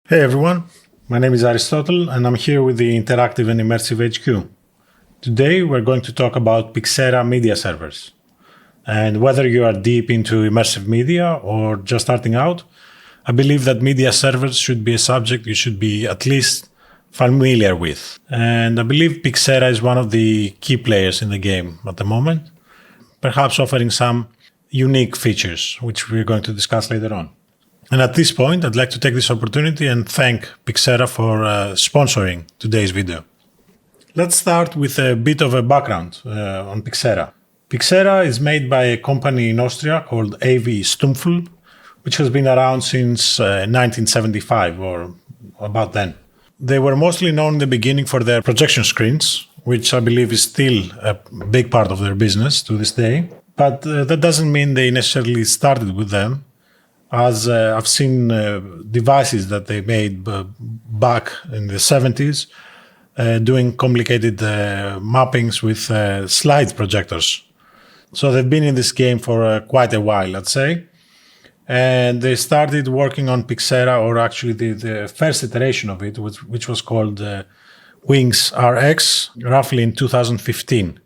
Hey everyone, my name is Aristotle and I'm here with the Interactive and Immersive HQ. Today we're going to talk about Pixera Media servers. And whether you are deep into immersive media or just starting out, I believe that media servers should be a subject you should be at least familiar with. And I believe Pixera is one of the key players in the game at the moment, perhaps offering some unique features, which we're going to discuss later on. And at this point, I'd like to take this opportunity and thank Pixera for sponsoring today's video. Let's start with a bit of a background on Pixera. Pixera is made by a company in Austria called AV Stummfilm, which has been around since 1975 or about then. They were mostly known in the beginning for their projection screens, which I believe is still a big part of their business to this day. But that doesn't mean they necessarily started with them, as I've seen devices that they made back in the 70s doing complicated mappings with slide projectors. So they've been in this game for quite a while, let's say. And they started working on Pixera, or actually the first iteration of it, which was called Wings RX, roughly in 2015.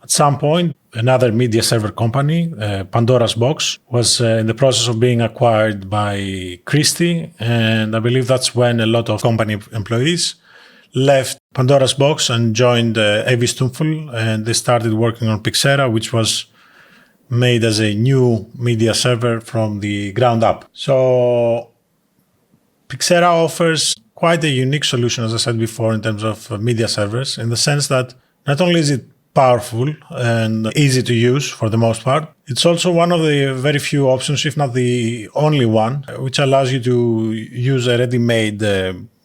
At some point, another media server company, Pandora's Box, was in the process of being acquired by Christie, and I believe that's when a lot of company employees left Pandora's Box and joined AV Stummfilm, and they started working on Pixera, which was made as a new media server from the ground up. So Pixera offers quite a unique solution, as I said before, in terms of media servers, in the sense that not only is it powerful and easy to use for the most part, it's also one of the very few options, if not the only one, which allows you to use a ready-made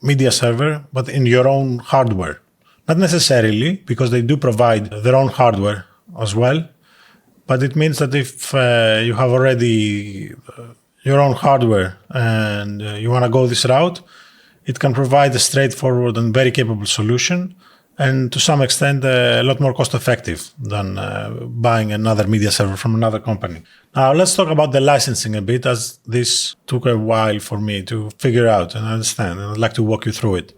media server, but in your own hardware. Not necessarily, because they do provide their own hardware as well, but it means that if you have already your own hardware and you want to go this route, it can provide a straightforward and very capable solution, and to some extent a lot more cost effective than buying another media server from another company. Now let's talk about the licensing a bit, as this took a while for me to figure out and understand, and I'd like to walk you through it.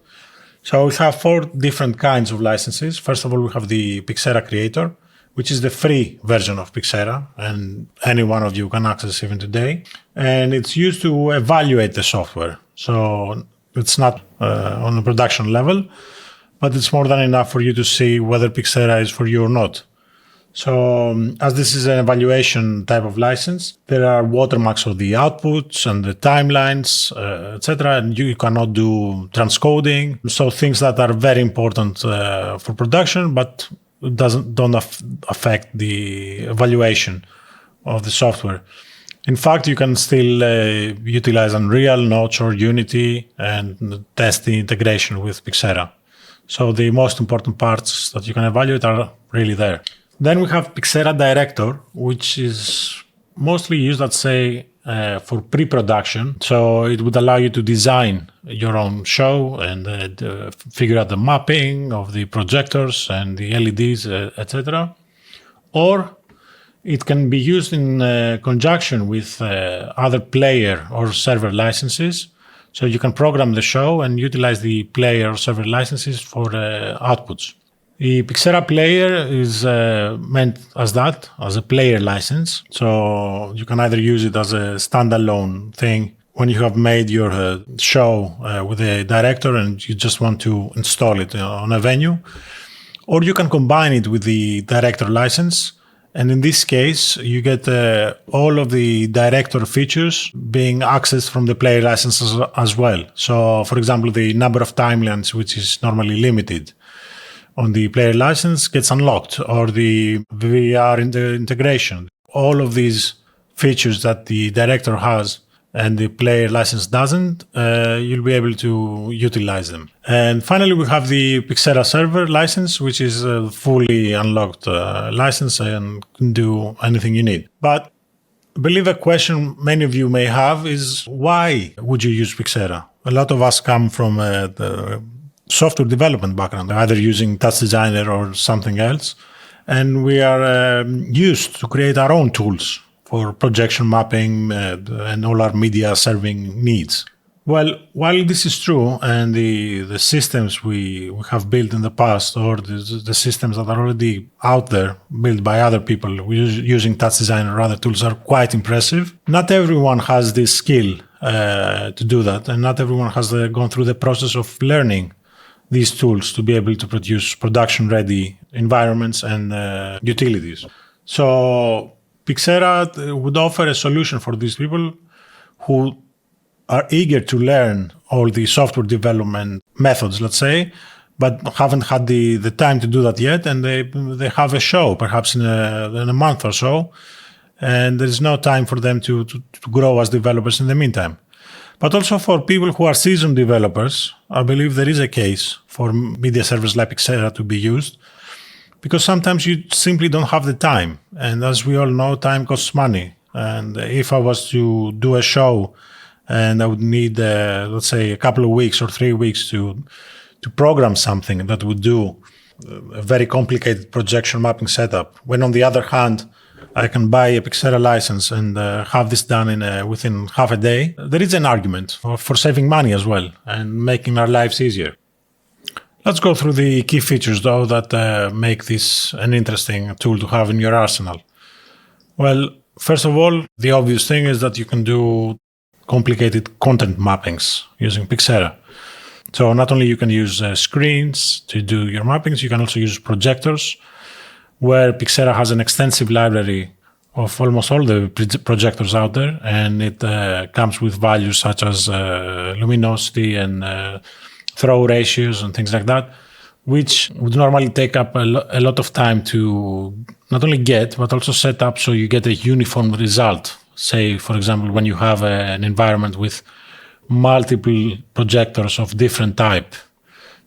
So we have 4 different kinds of licenses. First of all, we have the Pixera Creator, which is the free version of Pixera, and any one of you can access even today. And it's used to evaluate the software. So it's not on a production level, but it's more than enough for you to see whether Pixera is for you or not. So as this is an evaluation type of license, there are watermarks of the outputs and the timelines, etc. And you cannot do transcoding. So things that are very important for production, but don't affect the evaluation of the software. In fact, you can still utilize Unreal, Notch, or Unity and test the integration with Pixera. So the most important parts that you can evaluate are really there. Then we have Pixera Director, which is mostly used, let's say, for pre-production. So it would allow you to design your own show and figure out the mapping of the projectors and the LEDs, etc. Or it can be used in conjunction with other player or server licenses. So you can program the show and utilize the player or server licenses for outputs. The Pixera Player is meant as that, as a player license. So you can either use it as a standalone thing when you have made your show with a director and you just want to install it on a venue, or you can combine it with the director license. And in this case, you get all of the director features being accessed from the player license as well. So, for example, the number of timelines, which is normally limited on the player license, gets unlocked, or the VR integration. All of these features that the director has and the player license doesn't, you'll be able to utilize them. And finally, we have the Pixera Server license, which is a fully unlocked license and can do anything you need. But I believe a question many of you may have is, why would you use Pixera? A lot of us come from the software development background, either using TouchDesigner or something else. And we are used to create our own tools for projection mapping and all our media serving needs. Well, while this is true, and the systems we have built in the past, or the systems that are already out there, built by other people using TouchDesigner or other tools, are quite impressive, not everyone has this skill to do that, and not everyone has gone through the process of learning these tools to be able to produce production-ready environments and utilities. So Pixera would offer a solution for these people who are eager to learn all the software development methods, let's say, but haven't had the time to do that yet, and they have a show perhaps in a month or so, and there's no time for them to grow as developers in the meantime. But also for people who are seasoned developers, I believe there is a case for media servers like Pixera to be used, because sometimes you simply don't have the time. And as we all know, time costs money. And if I was to do a show and I would need, let's say, a couple of weeks or 3 weeks to program something that would do a very complicated projection mapping setup, when on the other hand, I can buy a Pixera license and have this done within half a day, there is an argument for saving money as well and making our lives easier. Let's go through the key features, though, that make this an interesting tool to have in your arsenal. Well, first of all, the obvious thing is that you can do complicated content mappings using Pixera. So not only you can use screens to do your mappings, you can also use projectors, where Pixera has an extensive library of almost all the projectors out there, and it comes with values such as luminosity and throw ratios and things like that, which would normally take up a lot of time to not only get, but also set up so you get a uniform result. Say, for example, when you have an environment with multiple projectors of different type.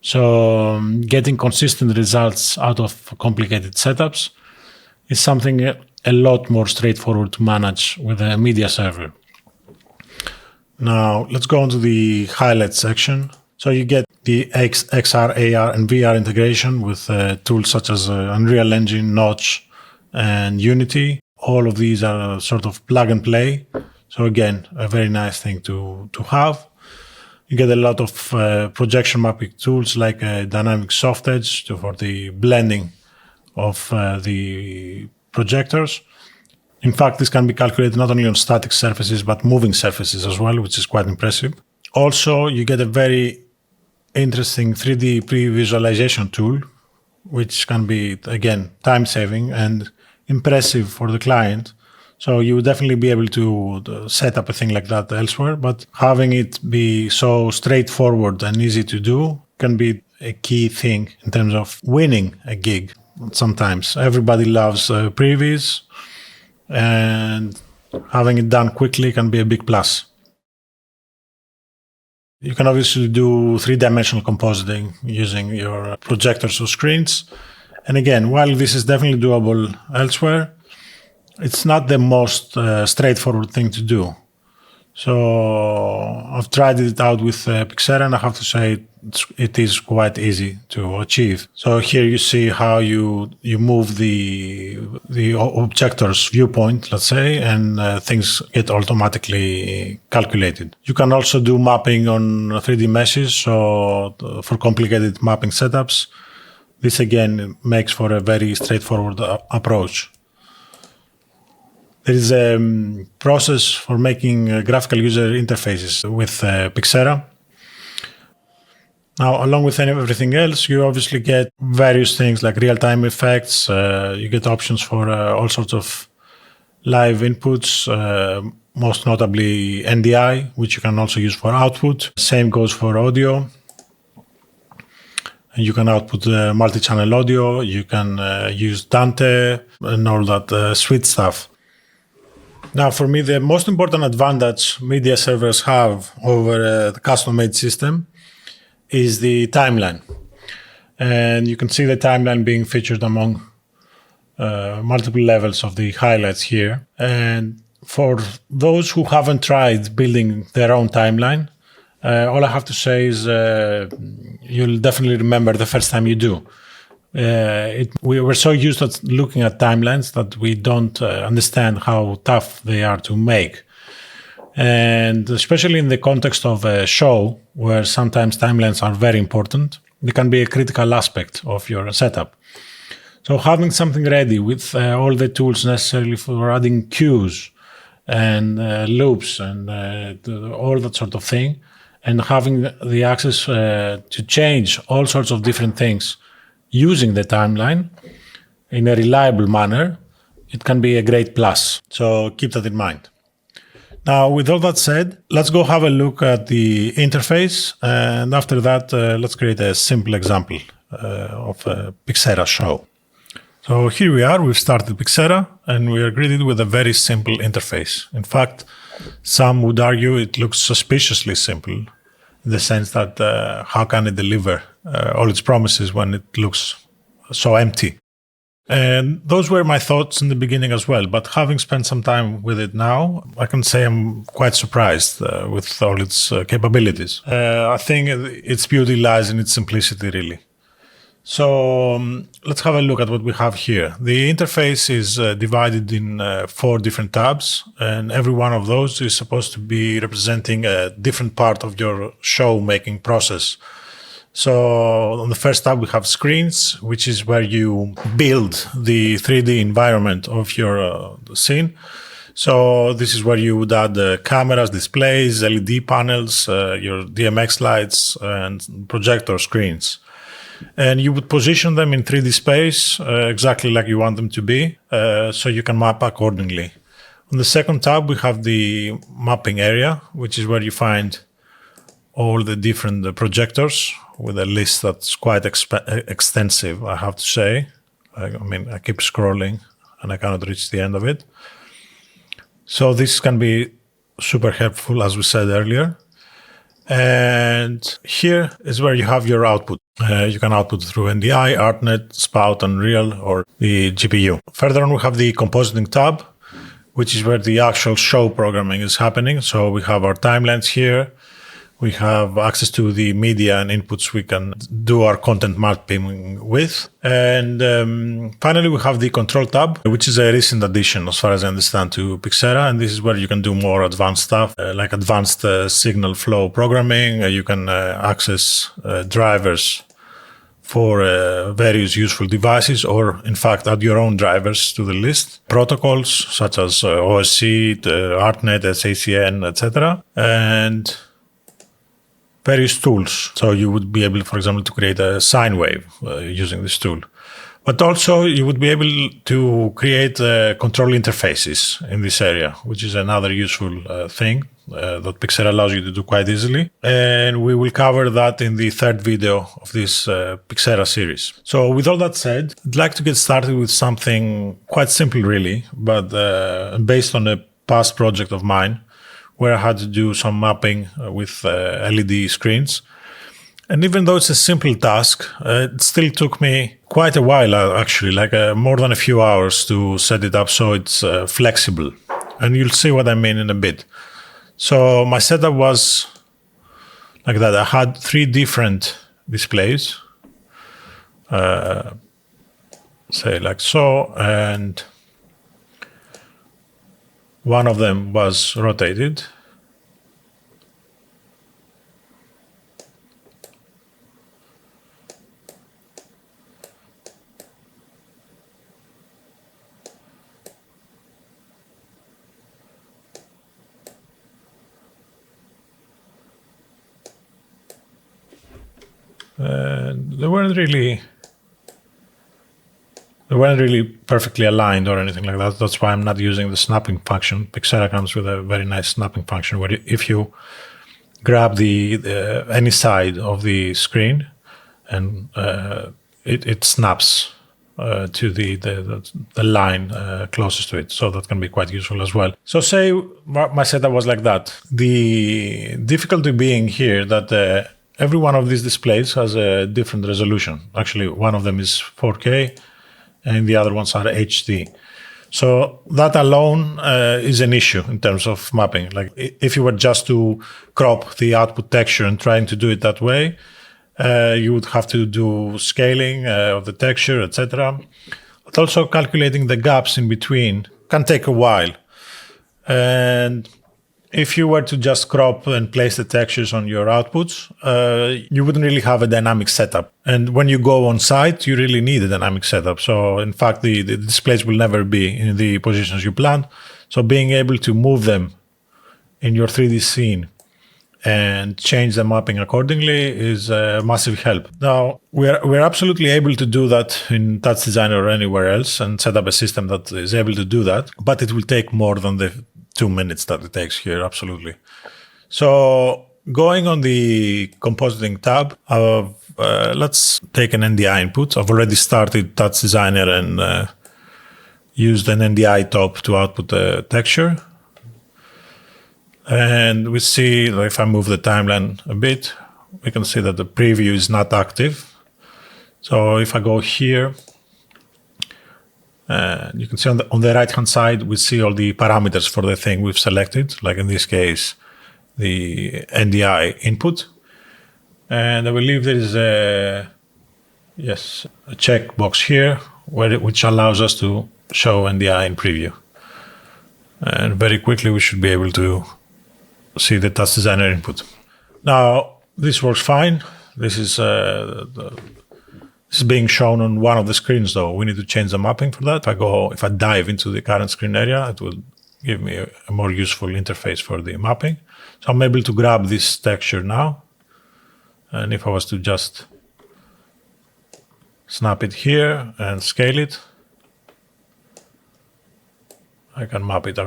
So getting consistent results out of complicated setups is something a lot more straightforward to manage with a media server. Now, let's go into the highlights section. So you get the XR, AR, and VR integration with tools such as Unreal Engine, Notch, and Unity. All of these are sort of plug and play. So again, a very nice thing to have. You get a lot of projection mapping tools like dynamic soft edge for the blending of the projectors. In fact, this can be calculated not only on static surfaces, but moving surfaces as well, which is quite impressive. Also, you get a very interesting 3D pre-visualization tool, which can be, again, time-saving and impressive for the client. So you would definitely be able to set up a thing like that elsewhere, but having it be so straightforward and easy to do can be a key thing in terms of winning a gig. Sometimes everybody loves previews, and having it done quickly can be a big plus. You can obviously do three-dimensional compositing using your projectors or screens. And again, while this is definitely doable elsewhere, it's not the most straightforward thing to do. So I've tried it out with Pixera, and I have to say it is quite easy to achieve. So here you see how you move the objector's viewpoint, let's say, and things get automatically calculated. You can also do mapping on 3D meshes, so for complicated mapping setups. This again makes for a very straightforward approach. There is a process for making graphical user interfaces with Pixera. Now, along with everything else, you obviously get various things like real-time effects. You get options for all sorts of live inputs, most notably NDI, which you can also use for output. Same goes for audio. You can output multi-channel audio. You can use Dante and all that sweet stuff. Now, for me, the most important advantage media servers have over the custom-made system is the timeline. And you can see the timeline being featured among multiple levels of the highlights here. And for those who haven't tried building their own timeline, all I have to say is you'll definitely remember the first time you do. We were so used to looking at timelines that we don't understand how tough they are to make. And especially in the context of a show, where sometimes timelines are very important, they can be a critical aspect of your setup. So having something ready with all the tools necessary for adding cues and loops and all that sort of thing, and having the access to change all sorts of different things using the timeline in a reliable manner, it can be a great plus. So keep that in mind. Now, with all that said, let's go have a look at the interface. And after that, let's create a simple example of a Pixera show. So here we are, we've started Pixera, and we are greeted with a very simple interface. In fact, some would argue it looks suspiciously simple, in the sense that how can it deliver all its promises when it looks so empty? And those were my thoughts in the beginning as well. But having spent some time with it now, I can say I'm quite surprised with all its capabilities. I think its beauty lies in its simplicity, really. So let's have a look at what we have here. The interface is divided in 4 different tabs, and every one of those is supposed to be representing a different part of your show-making process. So on the first tab, we have screens, which is where you build the 3D environment of your scene. So this is where you would add cameras, displays, LED panels, your DMX lights, and projector screens. And you would position them in 3D space exactly like you want them to be, so you can map accordingly. On the second tab, we have the mapping area, which is where you find all the different projectors with a list that's quite extensive, I have to say. I mean, I keep scrolling and I cannot reach the end of it. So this can be super helpful, as we said earlier. And here is where you have your output. You can output through NDI, ArtNet, Spout, Unreal, or the GPU. Further on, we have the compositing tab, which is where the actual show programming is happening. So we have our timelines here. We have access to the media and inputs we can do our content mapping with. And finally, we have the control tab, which is a recent addition, as far as I understand, to Pixera. And this is where you can do more advanced stuff, like advanced signal flow programming. You can access drivers for various useful devices, or in fact, add your own drivers to the list. Protocols such as OSC, ArtNet, SACN, etc. And various tools. So you would be able, for example, to create a sine wave using this tool. But also you would be able to create control interfaces in this area, which is another useful thing that Pixera allows you to do quite easily. And we will cover that in the third video of this Pixera series. So with all that said, I'd like to get started with something quite simple really, but based on a past project of mine, where I had to do some mapping with LED screens. And even though it's a simple task, it still took me quite a while, actually, like more than a few hours to set it up so it's flexible. And you'll see what I mean in a bit. So my setup was like that. I had 3 different displays, say like so, and one of them was rotated. They weren't really perfectly aligned or anything like that. That's why I'm not using the snapping function. Pixera comes with a very nice snapping function where if you grab any side of the screen and it snaps to the line closest to it. So that can be quite useful as well. So say my setup was like that. The difficulty being here that every one of these displays has a different resolution. Actually, one of them is 4K and the other ones are HD. So that alone is an issue in terms of mapping. Like if you were just to crop the output texture and trying to do it that way, you would have to do scaling of the texture, etc. But also calculating the gaps in between can take a while. And if you were to just crop and place the textures on your outputs, you wouldn't really have a dynamic setup. And when you go on site, you really need a dynamic setup. So in fact, the displays will never be in the positions you planned. So being able to move them in your 3D scene and change the mapping accordingly is a massive help. Now, we're absolutely able to do that in TouchDesigner or anywhere else and set up a system that is able to do that, but it will take more than the 2 minutes that it takes here, absolutely. So going on the compositing tab, let's take an NDI input. I've already started TouchDesigner and used an NDI top to output the texture. And we see that if I move the timeline a bit, we can see that the preview is not active. So if I go here, you can see on the right-hand side, we see all the parameters for the thing we've selected, like in this case, the NDI input. And I believe there is a checkbox here, which allows us to show NDI in preview. And very quickly, we should be able to see the TouchDesigner input. Now, this works fine. This is being shown on one of the screens, though. We need to change the mapping for that. If I dive into the current screen area, it will give me a more useful interface for the mapping. So I'm able to grab this texture now. And if I was to just snap it here and scale it, I can map it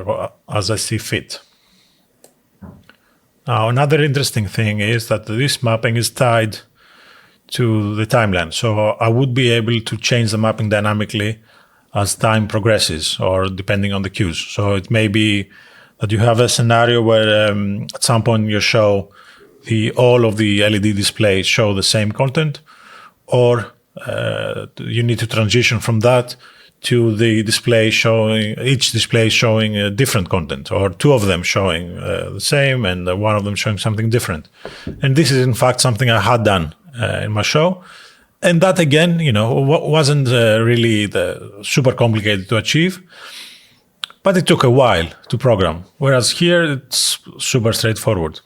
as I see fit. Now, another interesting thing is that this mapping is tied to the timeline. So I would be able to change the mapping dynamically as time progresses or depending on the cues. So it may be that you have a scenario where at some point in your show, all of the LED displays show the same content, or you need to transition from that to the display each display showing different content, or two of them showing the same and one of them showing something different. And this is in fact something I had done in my show. And that again, wasn't really super complicated to achieve, but it took a while to program. Whereas here it's super straightforward.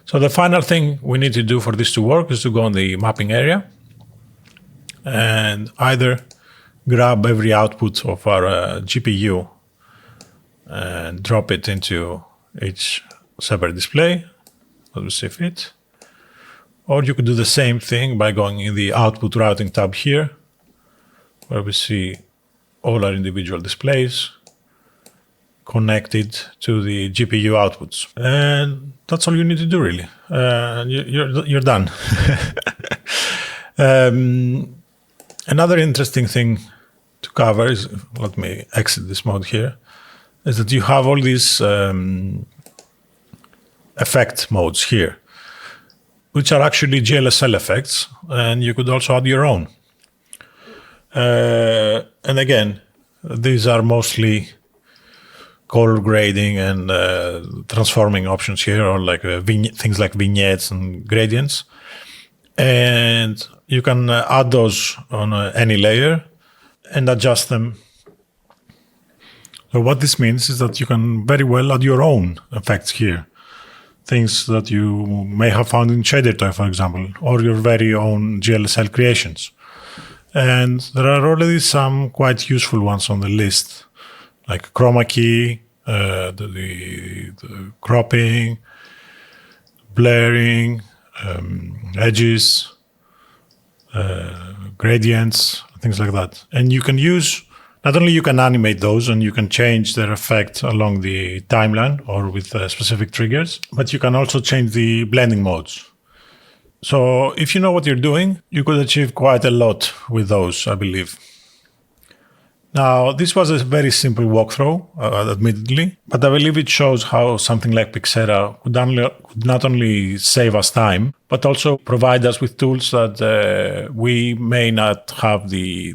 So the final thing we need to do for this to work is to go in the mapping area and either grab every output of our GPU and drop it into each separate display, as we see fit. Or you could do the same thing by going in the output routing tab here, where we see all our individual displays connected to the GPU outputs. And that's all you need to do, really. You're done. Another interesting thing to cover is, let me exit this mode here, is that you have all these effect modes here, which are actually GLSL effects, and you could also add your own. And again, these are mostly color grading and transforming options here, or like things like vignettes and gradients. And you can add those on any layer and adjust them. So what this means is that you can very well add your own effects here. Things that you may have found in Shader Toy, for example, or your very own GLSL creations. And there are already some quite useful ones on the list, like chroma key, the cropping, blurring, edges, gradients, things like that. And you can not only you can animate those and you can change their effect along the timeline or with specific triggers, but you can also change the blending modes. So if you know what you're doing, you could achieve quite a lot with those, I believe. Now, this was a very simple walkthrough, admittedly, but I believe it shows how something like Pixera could not only save us time, but also provide us with tools that we may not have the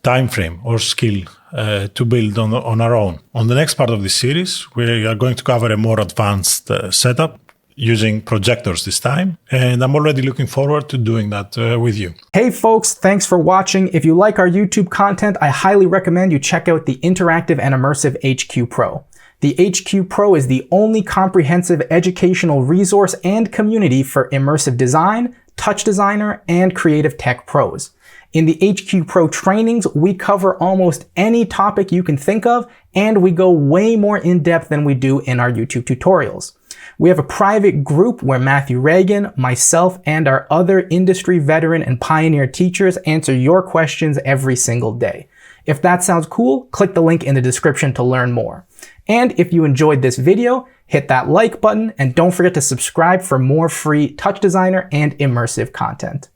time frame or skill to build on our own. On the next part of this series, we are going to cover a more advanced setup using projectors this time, and I'm already looking forward to doing that with you. Hey folks, thanks for watching. If you like our YouTube content, I highly recommend you check out the Interactive and Immersive HQ Pro. The HQ Pro is the only comprehensive educational resource and community for immersive design, TouchDesigner, and creative tech pros. In the HQ Pro trainings, we cover almost any topic you can think of, and we go way more in depth than we do in our YouTube tutorials. We have a private group where Matthew Reagan, myself, and our other industry veteran and pioneer teachers answer your questions every single day. If that sounds cool, click the link in the description to learn more. And if you enjoyed this video, hit that like button and don't forget to subscribe for more free TouchDesigner and immersive content.